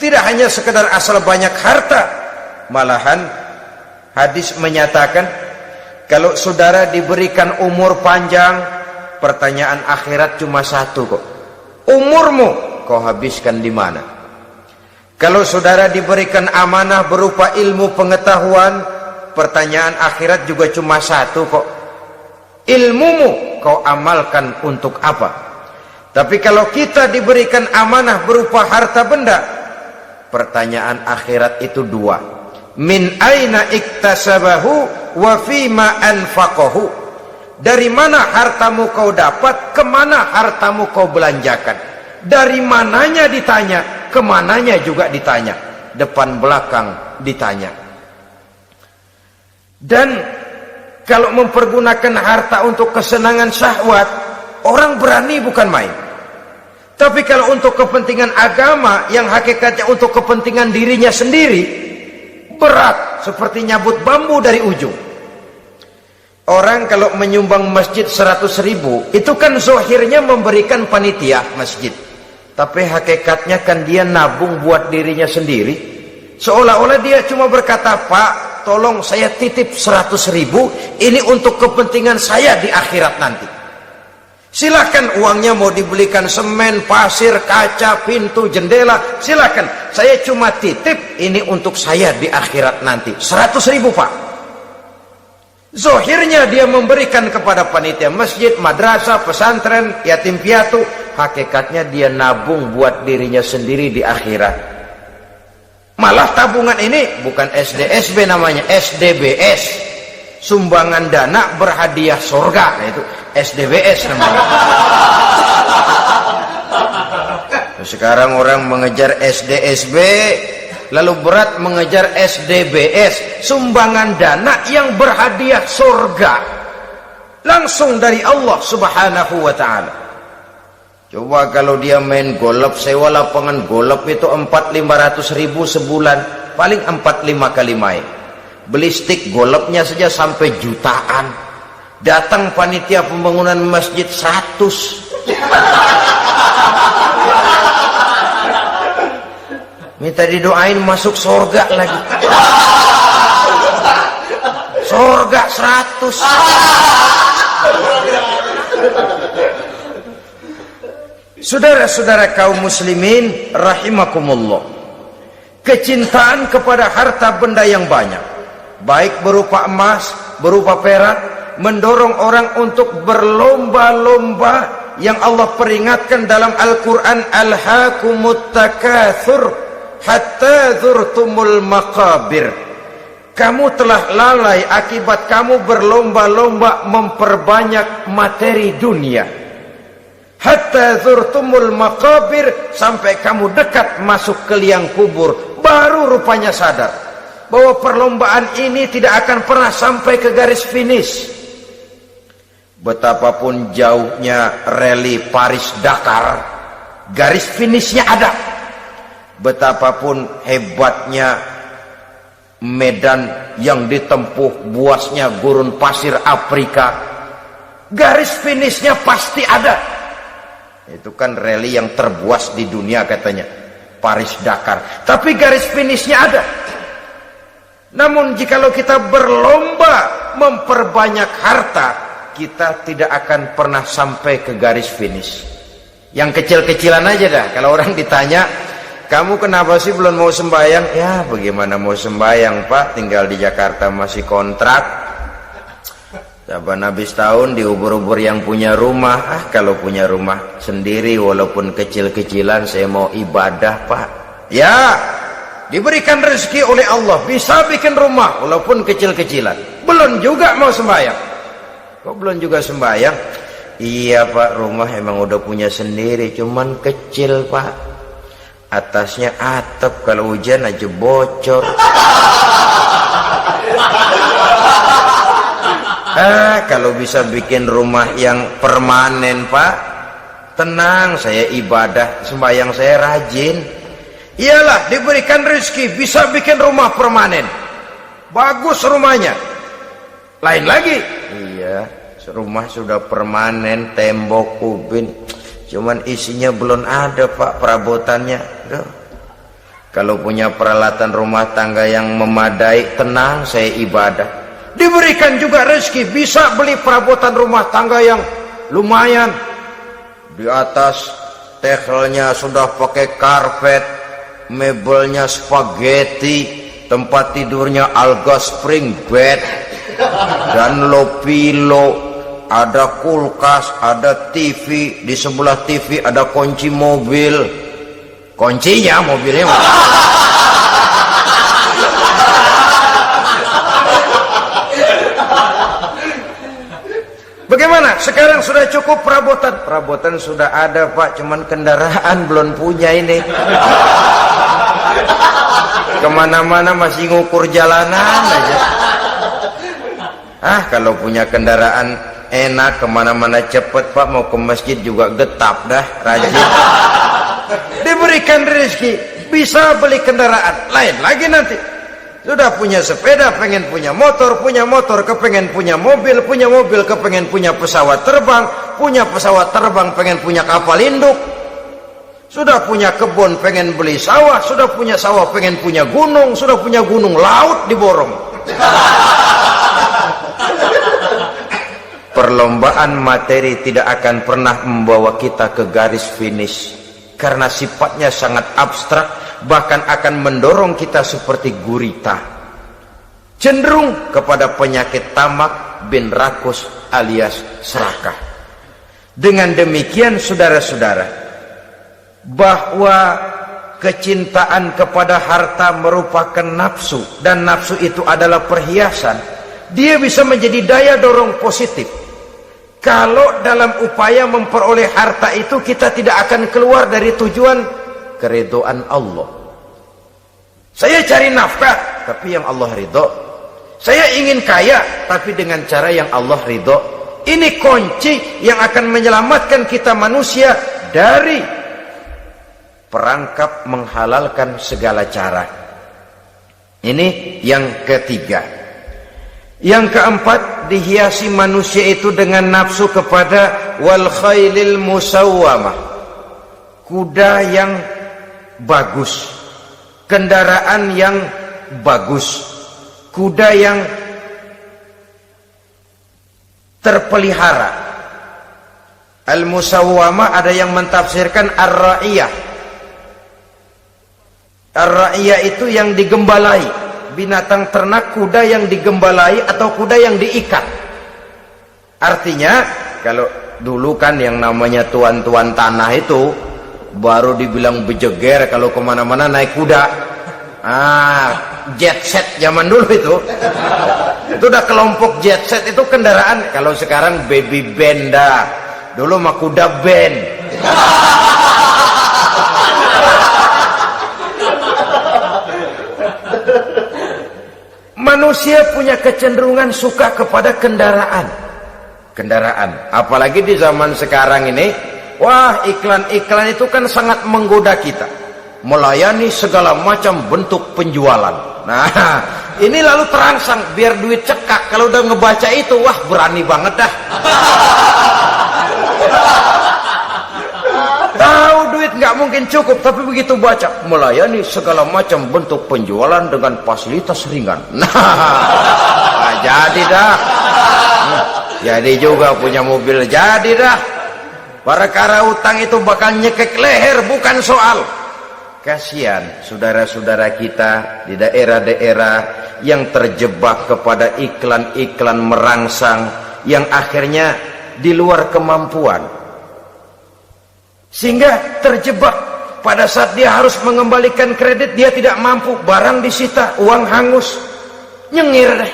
tidak hanya sekedar asal banyak harta. Malahan hadis menyatakan, kalau saudara diberikan umur panjang, pertanyaan akhirat cuma satu kok. Umurmu kau habiskan di mana? Kalau saudara diberikan amanah berupa ilmu pengetahuan, pertanyaan akhirat juga cuma satu kok. Ilmumu kau amalkan untuk apa? Tapi kalau kita diberikan amanah berupa harta benda, pertanyaan akhirat itu dua. Min aina iktasabahu wa fima anfaqahu. Dari mana hartamu kau dapat, kemana hartamu kau belanjakan. Dari mananya ditanya, kemananya juga ditanya, depan belakang ditanya. Dan kalau mempergunakan harta untuk kesenangan syahwat, orang berani bukan main. Tapi kalau untuk kepentingan agama, yang hakikatnya untuk kepentingan dirinya sendiri, berat seperti nyabut bambu dari ujung. Orang kalau menyumbang masjid 100.000, itu kan zohirnya memberikan panitia masjid, tapi hakikatnya kan dia nabung buat dirinya sendiri. Seolah-olah dia cuma berkata, Pak, tolong saya titip 100.000, ini untuk kepentingan saya di akhirat nanti. Silakan uangnya mau dibelikan semen, pasir, kaca, pintu, jendela, silakan. Saya cuma titip, ini untuk saya di akhirat nanti. 100.000 Pak. Zohirnya dia memberikan kepada panitia masjid, madrasah, pesantren, yatim piatu. Hakikatnya dia nabung buat dirinya sendiri di akhirat. Malah tabungan ini bukan SDSB namanya, SDBS. Sumbangan dana berhadiah surga. Nah, itu SDBS namanya. Sekarang orang mengejar SDSB, lalu berat mengejar SDBS, sumbangan dana yang berhadiah surga langsung dari Allah Subhanahu wa ta'ala. Coba kalau dia main golf, sewa lapangan golf itu 400-500 ribu sebulan, paling 4-5 kali main. Beli stick golfnya saja sampai jutaan. Datang panitia pembangunan masjid 100. Minta didoain masuk surga lagi. Surga 100. Saudara-saudara kaum muslimin rahimakumullah, kecintaan kepada harta benda yang banyak, baik berupa emas, berupa perak, mendorong orang untuk berlomba-lomba yang Allah peringatkan dalam Al-Quran, alhaakumut takatsur hatta zurtumul maqabir. Kamu telah lalai akibat kamu berlomba-lomba memperbanyak materi dunia. Hatta zurtumul maqabir, sampai kamu dekat masuk ke liang kubur, baru rupanya sadar bahwa perlombaan ini tidak akan pernah sampai ke garis finish. Betapapun jauhnya rally Paris-Dakar, garis finishnya ada. Betapapun hebatnya medan yang ditempuh, buasnya gurun pasir Afrika, garis finishnya pasti ada. Itu kan rally yang terbuas di dunia katanya, Paris-Dakar. Tapi garis finishnya ada. Namun jikalau kita berlomba memperbanyak harta, kita tidak akan pernah sampai ke garis finish. Yang kecil-kecilan aja dah. Kalau orang ditanya, kamu kenapa sih belum mau sembahyang? Ya bagaimana mau sembahyang Pak, tinggal di Jakarta masih kontrak. Saban habis tahun diubur-ubur yang punya rumah. Kalau punya rumah sendiri walaupun kecil-kecilan, saya mau ibadah Pak. Ya, diberikan rezeki oleh Allah, bisa bikin rumah walaupun kecil-kecilan. Belum juga mau sembahyang. Kok belum juga sembahyang? Iya Pak, rumah emang udah punya sendiri, cuman kecil Pak. Atasnya atap, kalau hujan aja bocor. Kalau bisa bikin rumah yang permanen Pak, tenang, saya ibadah, sembahyang saya rajin. Iyalah, diberikan rezeki bisa bikin rumah permanen, bagus rumahnya. Lain lagi, iya, rumah sudah permanen, tembok, ubin, cuman isinya belum ada Pak, perabotannya. Duh. Kalau punya peralatan rumah tangga yang memadai, tenang, saya ibadah. Diberikan juga rezeki bisa beli perabotan rumah tangga yang lumayan. Di atas tegelnya sudah pakai karpet, mebelnya spaghetti, tempat tidurnya alga spring bed dan low pillow, ada kulkas, ada TV, di sebelah TV ada kunci mobil, kuncinya mobilnya bagaimana? Sekarang sudah cukup perabotan? Perabotan sudah ada Pak, cuman kendaraan belum punya ini. Kemana-mana masih ngukur jalanan aja. Kalau punya kendaraan enak, kemana-mana cepet Pak, mau ke masjid juga getap dah, rajin. Diberikan rezeki bisa beli kendaraan. Lain lagi nanti, sudah punya sepeda, pengen punya motor, kepengen punya mobil, kepengen punya pesawat terbang, pengen punya kapal induk. Sudah punya kebun, pengen beli sawah, sudah punya sawah, pengen punya gunung, sudah punya gunung, laut diborong. Perlombaan materi tidak akan pernah membawa kita ke garis finish, karena sifatnya sangat abstrak, bahkan akan mendorong kita seperti gurita, cenderung kepada penyakit tamak bin rakus alias serakah. Dengan demikian saudara-saudara, bahwa kecintaan kepada harta merupakan nafsu, dan nafsu itu adalah perhiasan, dia bisa menjadi daya dorong positif. Kalau dalam upaya memperoleh harta itu kita tidak akan keluar dari tujuan keridhaan Allah. Saya cari nafkah, tapi yang Allah ridho. Saya ingin kaya, tapi dengan cara yang Allah ridho. Ini kunci yang akan menyelamatkan kita manusia dari perangkap menghalalkan segala cara. Ini yang ketiga. Yang keempat, dihiasi manusia itu dengan nafsu kepada wal khailil musawwamah, kuda yang bagus, kendaraan yang bagus, kuda yang terpelihara. Al-musawwamah ada yang mentafsirkan ar-ra'iyah. Ar-ra'iyah itu yang digembalai, binatang ternak, kuda yang digembalai atau kuda yang diikat. Artinya, kalau dulu kan yang namanya tuan-tuan tanah itu baru dibilang bejeger kalau kemana-mana naik kuda. Jet set zaman dulu itu udah kelompok jet set, itu kendaraan. Kalau sekarang baby benda, dulu mah kuda band. Manusia punya kecenderungan suka kepada kendaraan. Apalagi di zaman sekarang ini, wah, iklan-iklan itu kan sangat menggoda kita, melayani segala macam bentuk penjualan. Nah, ini lalu terangsang biar duit cekak. Kalau udah ngebaca itu, wah, berani banget dah. Tahu duit nggak mungkin cukup, tapi begitu baca melayani segala macam bentuk penjualan dengan fasilitas ringan. Nah, jadi dah. Jadi juga punya mobil, jadi dah. Perkara utang itu bakal nyekek leher, bukan soal. Kasihan saudara-saudara kita di daerah-daerah yang terjebak kepada iklan-iklan merangsang yang akhirnya di luar kemampuan, sehingga terjebak. Pada saat dia harus mengembalikan kredit, dia tidak mampu, barang disita, uang hangus, nyengir deh.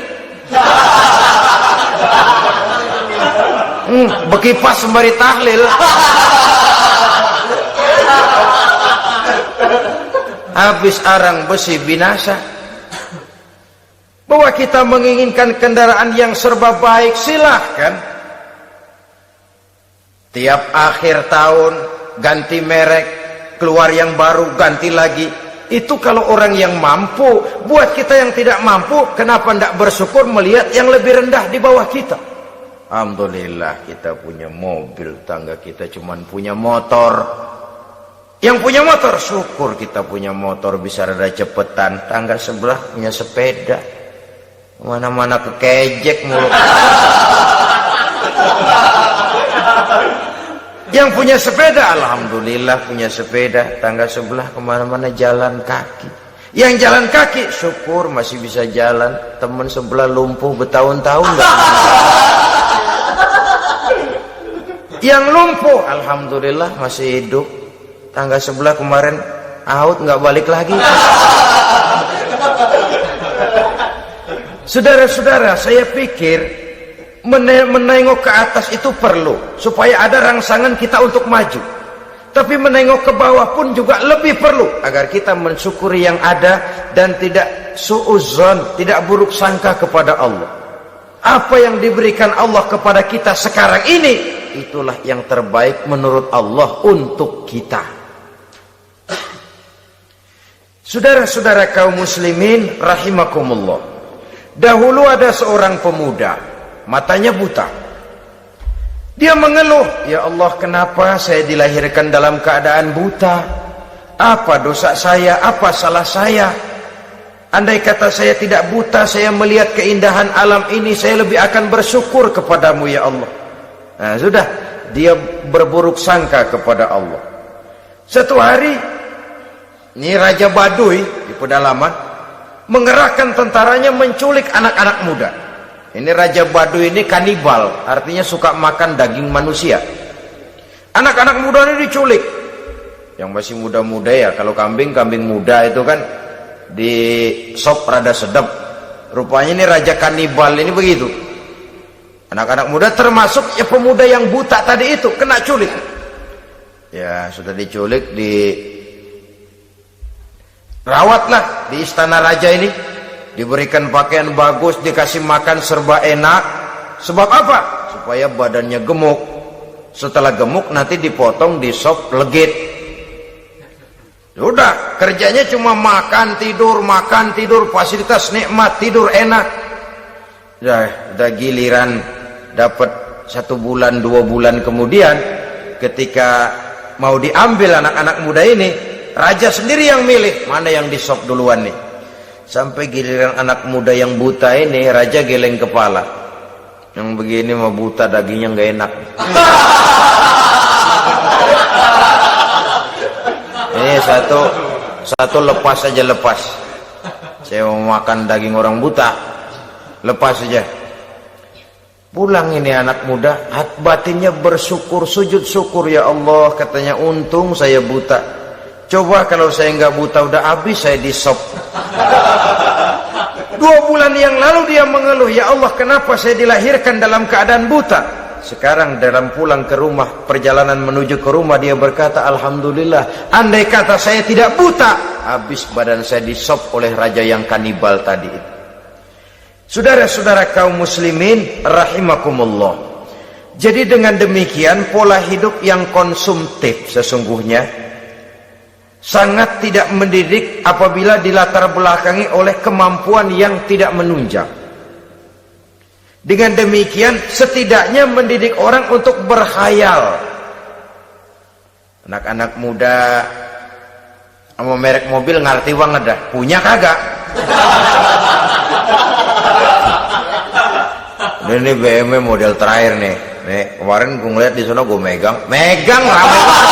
Bekipas sembari tahlil. Habis arang besi binasa. Bahwa kita menginginkan kendaraan yang serba baik, silahkan. Tiap akhir tahun ganti merek, keluar yang baru, ganti lagi. Itu kalau orang yang mampu. Buat kita yang tidak mampu, kenapa tidak bersyukur melihat yang lebih rendah di bawah kita? Alhamdulillah kita punya mobil, tangga kita cuman punya motor. Yang punya motor, syukur kita punya motor bisa rada cepetan. Tangga sebelah punya sepeda, mana-mana kekejek mulu. Yang punya sepeda, alhamdulillah punya sepeda. Tangga sebelah kemana-mana jalan kaki. Yang jalan kaki, syukur masih bisa jalan. Teman sebelah lumpuh bertahun-tahun nggak. Yang lumpuh, alhamdulillah masih hidup. Tangga sebelah kemarin out, nggak balik lagi. Saudara-saudara, saya pikir menengok ke atas itu perlu supaya ada rangsangan kita untuk maju. Tapi menengok ke bawah pun juga lebih perlu agar kita mensyukuri yang ada dan tidak suudzon, tidak buruk sangka kepada Allah. Apa yang diberikan Allah kepada kita sekarang ini, itulah yang terbaik menurut Allah untuk kita. Saudara-saudara kaum muslimin rahimakumullah. Dahulu ada seorang pemuda, matanya buta. Dia mengeluh, ya Allah, kenapa saya dilahirkan dalam keadaan buta? Apa dosa saya? Apa salah saya? Andai kata saya tidak buta, saya melihat keindahan alam ini, saya lebih akan bersyukur kepadamu ya Allah. Nah sudah, dia berburuk sangka kepada Allah. Satu hari, ini Raja Baduy di pedalaman mengerahkan tentaranya menculik anak-anak muda. Ini Raja Baduy ini kanibal, artinya suka makan daging manusia. Anak-anak muda ini diculik. Yang masih muda-muda ya, kalau kambing muda itu kan di sop rada sedap. Rupanya ini Raja kanibal ini begitu. Anak-anak muda termasuk ya pemuda yang buta tadi itu kena culik. Ya sudah diculik, rawatlah di istana raja ini, diberikan pakaian bagus, dikasih makan serba enak. Sebab apa? Supaya badannya gemuk. Setelah gemuk nanti dipotong di sop legit. Udah, kerjanya cuma makan tidur, fasilitas nikmat, tidur enak. Udah giliran dapat 1 bulan 2 bulan kemudian, ketika mau diambil anak-anak muda ini, raja sendiri yang milih mana yang disop duluan nih. Sampai giliran anak muda yang buta ini, raja geleng kepala. Yang begini mah buta, dagingnya nggak enak. Ini satu lepas aja, lepas. Saya mau makan daging orang buta, lepas saja. Pulang ini anak muda, batinnya bersyukur, sujud syukur, ya Allah, katanya, untung saya buta. Coba kalau saya nggak buta, udah habis saya disop. 2 bulan yang lalu dia mengeluh, ya Allah, kenapa saya dilahirkan dalam keadaan buta? Sekarang dalam pulang ke rumah, perjalanan menuju ke rumah, dia berkata, alhamdulillah, andai kata saya tidak buta, habis badan saya disop oleh raja yang kanibal tadi itu. Saudara-saudara kaum muslimin rahimakumullah. Jadi dengan demikian, pola hidup yang konsumtif sesungguhnya sangat tidak mendidik apabila dilatar belakangi oleh kemampuan yang tidak menunjang. Dengan demikian setidaknya mendidik orang untuk berkhayal. Anak-anak muda sama merek mobil ngerti banget dah, punya kagak? Ini BMW model terakhir nih. Nih, kemarin gue ngeliat di sana gue megang ramai banget.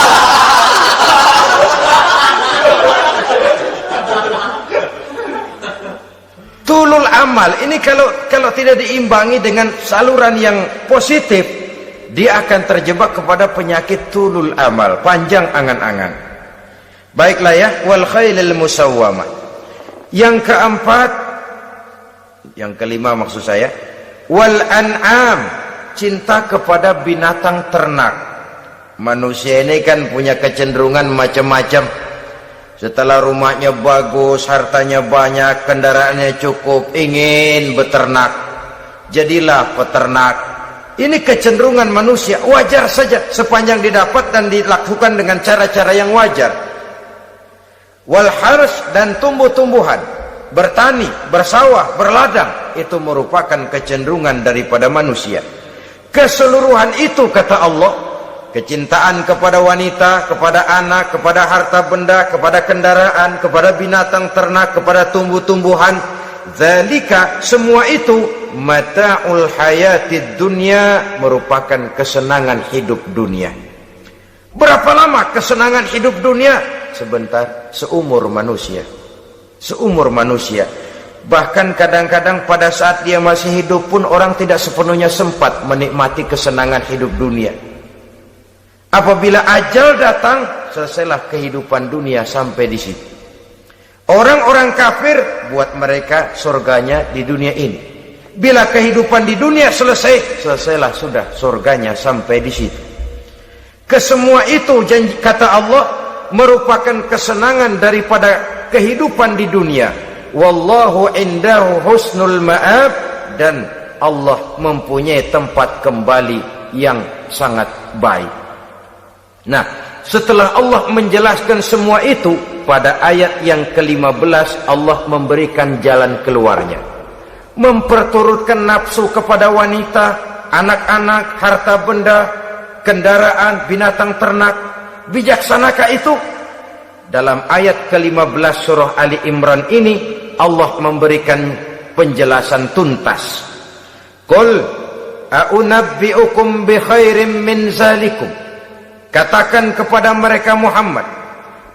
Tulul amal ini kalau tidak diimbangi dengan saluran yang positif, dia akan terjebak kepada penyakit tulul amal, panjang angan-angan. Baiklah ya, wal khailil musawwamah. Yang keempat, yang kelima maksud saya, wal an'am, cinta kepada binatang ternak. Manusia ini kan punya kecenderungan macam-macam. Setelah rumahnya bagus, hartanya banyak, kendaraannya cukup, ingin beternak. Jadilah peternak. Ini kecenderungan manusia, wajar saja sepanjang didapat dan dilakukan dengan cara-cara yang wajar. Wal hars, dan tumbuh-tumbuhan, bertani, bersawah, berladang, itu merupakan kecenderungan daripada manusia. Keseluruhan itu kata Allah, kecintaan kepada wanita, kepada anak, kepada harta benda, kepada kendaraan, kepada binatang ternak, kepada tumbuh-tumbuhan, zalika, semua itu mata'ul hayatid dunya, merupakan kesenangan hidup dunia. Berapa lama kesenangan hidup dunia? Sebentar, seumur manusia. Seumur manusia. Bahkan kadang-kadang pada saat dia masih hidup pun orang tidak sepenuhnya sempat menikmati kesenangan hidup dunia. Apabila ajal datang, selesailah kehidupan dunia sampai di situ. Orang-orang kafir, buat mereka surganya di dunia ini. Bila kehidupan di dunia selesai, selesailah sudah surganya sampai di situ. Kesemua itu, janji kata Allah, merupakan kesenangan daripada kehidupan di dunia. Wallahu indahu husnul ma'ab, dan Allah mempunyai tempat kembali yang sangat baik. Nah, setelah Allah menjelaskan semua itu, pada ayat yang ke-15 Allah memberikan jalan keluarnya. Memperturutkan nafsu kepada wanita, anak-anak, harta benda, kendaraan, binatang ternak. Bijaksanakah itu? Dalam ayat ke-15 surah Ali Imran ini Allah memberikan penjelasan tuntas. Qul a'unabbi'ukum bi khairim min zalikum. Katakan kepada mereka Muhammad,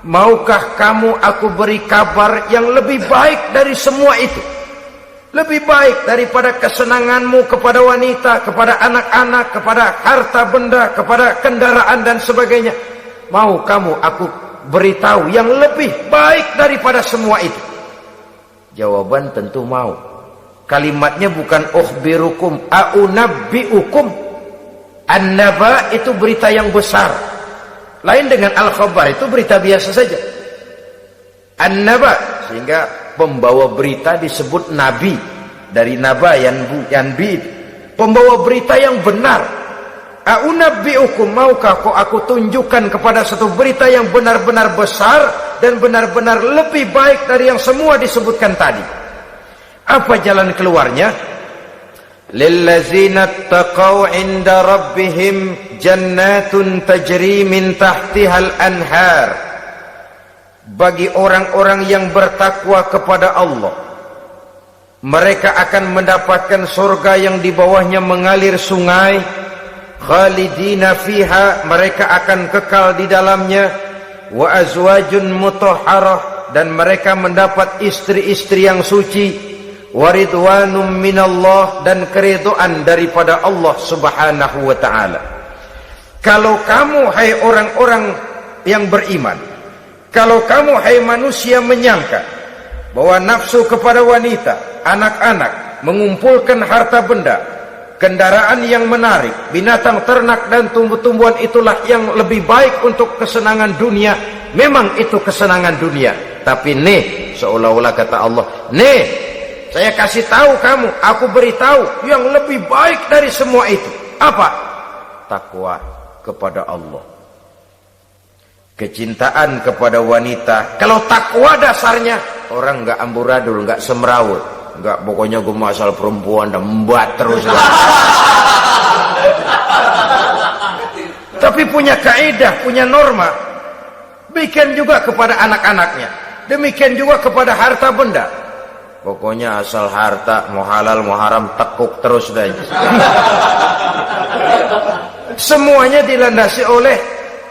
maukah kamu aku beri kabar yang lebih baik dari semua itu? Lebih baik daripada kesenanganmu kepada wanita, kepada anak-anak, kepada harta benda, kepada kendaraan dan sebagainya. Mau kamu aku beritahu yang lebih baik daripada semua itu? Jawaban tentu mau. Kalimatnya bukan ukhbirukum, a'unabbi'ukum. An-naba itu berita yang besar. Lain dengan al-khabar, itu berita biasa saja. An-naba, sehingga pembawa berita disebut nabi. Dari naba, yanbi, pembawa berita yang benar. A'unabbi'ukum, maukah aku tunjukkan kepada satu berita yang benar-benar besar dan benar-benar lebih baik dari yang semua disebutkan tadi. Apa jalan keluarnya? Lillazina taqaw 'inda rabbihim jannatun tajri min tahtihal anhar. Bagi orang-orang yang bertakwa kepada Allah, mereka akan mendapatkan surga yang di bawahnya mengalir sungai. Khalidina fiha, mereka akan kekal di dalamnya. Wa azwajun mutahharah, dan mereka mendapat istri-istri yang suci. Waridwanum minallah, dan keridhaan daripada Allah subhanahu wa ta'ala. Kalau kamu hai orang-orang yang beriman, kalau kamu hai manusia menyangka bahwa nafsu kepada wanita, anak-anak, mengumpulkan harta benda, kendaraan yang menarik, binatang ternak dan tumbuh-tumbuhan itulah yang lebih baik untuk kesenangan dunia, memang itu kesenangan dunia. Tapi nih, seolah-olah kata Allah, nih saya kasih tahu kamu, aku beritahu yang lebih baik dari semua itu. Apa? Takwa kepada Allah. Kecintaan kepada wanita. Kalau takwa dasarnya, orang nggak amburadul, nggak semrawut, nggak pokoknya gue masal perempuan dan membuat terus. Tapi punya kaidah, punya norma. Demikian juga kepada anak-anaknya. Demikian juga kepada harta benda. Pokoknya asal harta, mau halal mau haram, tekuk terus dah. Semuanya dilandasi oleh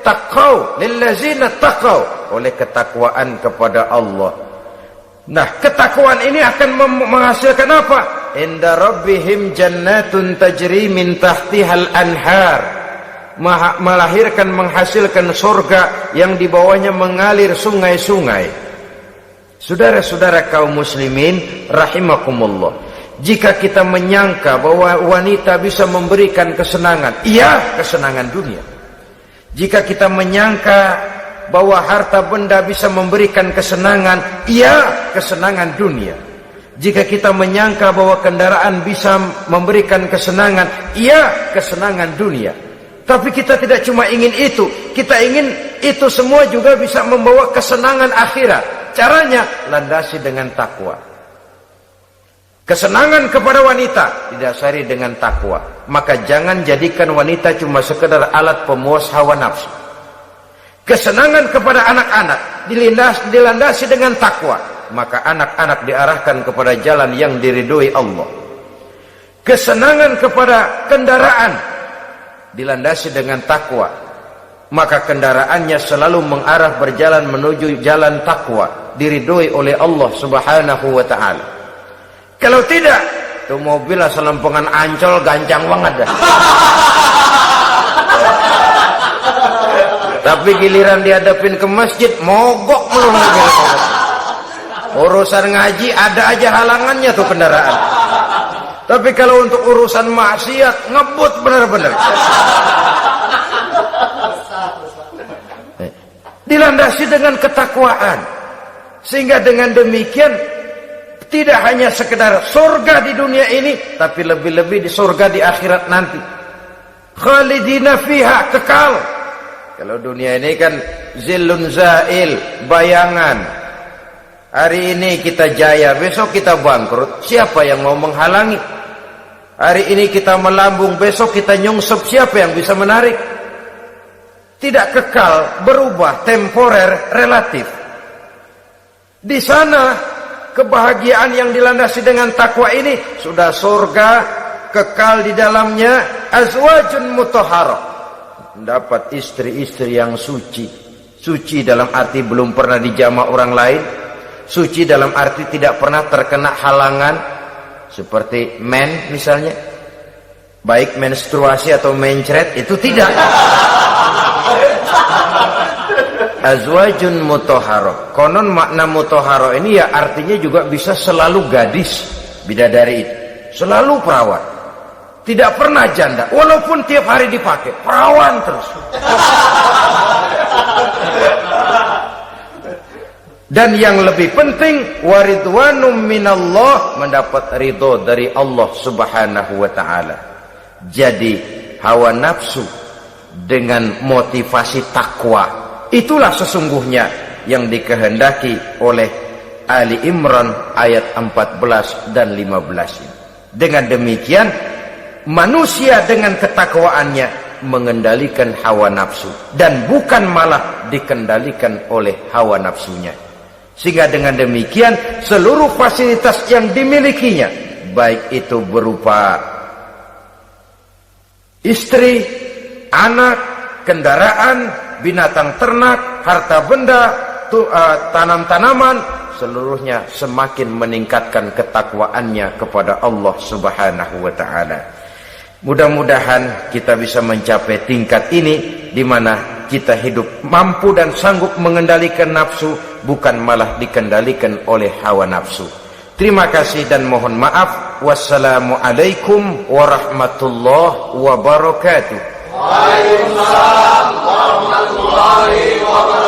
taqau, lillazina taqau, oleh ketakwaan kepada Allah. Nah, ketakwaan ini akan menghasilkan apa? Inda rabbihim jannatun tajri min tahtihal anhar. Melahirkan, menghasilkan surga yang di bawahnya mengalir sungai-sungai. Saudara-saudara kaum muslimin rahimakumullah, jika kita menyangka bahwa wanita bisa memberikan kesenangan, iya, kesenangan dunia. Jika kita menyangka bahwa harta benda bisa memberikan kesenangan, iya, kesenangan dunia. Jika kita menyangka bahwa kendaraan bisa memberikan kesenangan, iya, kesenangan dunia. Tapi kita tidak cuma ingin itu, kita ingin itu semua juga bisa membawa kesenangan akhirat. Caranya landasi dengan takwa. Kesenangan kepada wanita didasari dengan takwa. Maka jangan jadikan wanita cuma sekedar alat pemuas hawa nafsu. Kesenangan kepada anak-anak dilandasi dengan takwa. Maka anak-anak diarahkan kepada jalan yang diridhoi Allah. Kesenangan kepada kendaraan dilandasi dengan takwa. Maka kendaraannya selalu mengarah berjalan menuju jalan takwa, diridhoi oleh Allah Subhanahu wa ta'ala. Kalau tidak, tuh mobil asal lempengan Ancol gancang banget dah. Tapi giliran dihadapin ke masjid, mogok melulu mobil. Urusan ngaji ada aja halangannya tuh kendaraan. Tapi kalau untuk urusan maksiat, ngebut benar-benar. Dilandasi dengan ketakwaan, sehingga dengan demikian tidak hanya sekedar surga di dunia ini, tapi lebih-lebih di surga di akhirat nanti. Khalidina fiha, kekal. Kalau dunia ini kan zillun zail, bayangan. Hari ini kita jaya, besok kita bangkrut. Siapa yang mau menghalangi? Hari ini kita melambung, besok kita nyungsep. Siapa yang bisa menarik? Tidak kekal, berubah, temporer, relatif. Di sana kebahagiaan yang dilandasi dengan takwa ini sudah surga, kekal di dalamnya, azwajun mutahharah. Dapat istri-istri yang suci. Suci dalam arti belum pernah dijamah orang lain. Suci dalam arti tidak pernah terkena halangan, seperti men misalnya, baik menstruasi atau mencret, itu tidak. Azwajun mutahharah. Konon makna mutahharah ini ya artinya juga bisa selalu gadis, bidadari itu, selalu perawan, tidak pernah janda, walaupun tiap hari dipakai, perawan terus. Dan yang lebih penting, waridwanum minallah, mendapat ridho dari Allah Subhanahu wa ta'ala. Jadi hawa nafsu dengan motivasi takwa, itulah sesungguhnya yang dikehendaki oleh Ali Imran ayat 14 dan 15 ini. Dengan demikian, manusia dengan ketakwaannya mengendalikan hawa nafsu, dan bukan malah dikendalikan oleh hawa nafsunya. Sehingga dengan demikian seluruh fasilitas yang dimilikinya, baik itu berupa istri, anak, kendaraan, binatang ternak, harta benda, tanam-tanaman, seluruhnya semakin meningkatkan ketakwaannya kepada Allah Subhanahu wa ta'ala. Mudah-mudahan kita bisa mencapai tingkat ini, di mana kita hidup mampu dan sanggup mengendalikan nafsu, bukan malah dikendalikan oleh hawa nafsu. Terima kasih dan mohon maaf. Wassalamualaikum warahmatullahi wabarakatuh. Waalaikumsalam warahmatullahi wabarakatuh.